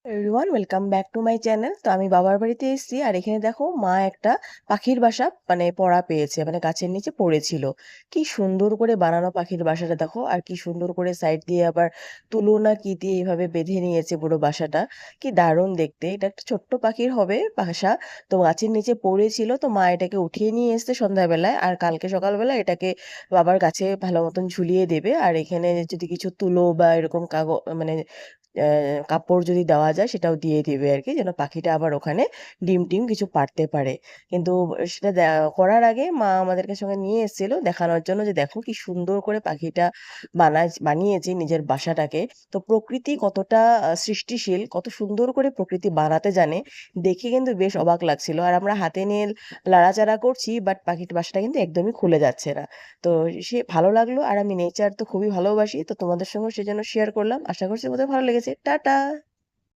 Everyone welcome back to my channel. তো আমি বাবার বাড়িতে এসেছি আর এখানে দেখো মা একটা পাখির বাসা পড়া পেয়েছে, গাছের নিচে পড়েছিল। কি সুন্দর করে বানানো পাখির বাসাটা দেখো, আর কি সুন্দর করে সাইড দিয়ে আবার তুলো না কি দিয়ে এইভাবে বেঁধে নিয়েছে পুরো বাসাটা। কি দারুণ দেখতে, এটা একটা ছোট্ট পাখির হবে বাসা। তো গাছের নিচে পড়েছিল, তো মা এটাকে উঠিয়ে নিয়ে এসছে সন্ধ্যাবেলায়, আর কালকে সকালবেলা এটাকে বাবার গাছে ভালো মতন ঝুলিয়ে দেবে। আর এখানে যদি কিছু তুলো বা এরকম কাগজ কাপড় যদি দেওয়া যায় সেটাও দিয়ে দিবে আর কি, যেন পাখিটা আবার ওখানে ডিম টিম কিছু পারতে পারে। কিন্তু সেটা করার আগে মা আমাদেরকে সঙ্গে নিয়ে এসেছিল দেখানোর জন্য যে দেখো কি সুন্দর করে পাখিটা বানিয়েছে নিজের বাসাটাকে। তো প্রকৃতি কতটা সৃষ্টিশীল, কত সুন্দর করে প্রকৃতি বানাতে জানে, দেখে কিন্তু বেশ অবাক লাগছিল। আর আমরা হাতে নিয়ে লাড়াচাড়া করছি, বাট পাখির বাসাটা কিন্তু একদমই খুলে যাচ্ছে না। তো সে ভালো লাগলো, আর আমি নেচার তো খুবই ভালোবাসি, তো তোমাদের সঙ্গে সেজন্য শেয়ার করলাম। আশা করছি তোমাদের ভালো লেগেছে। টাটা।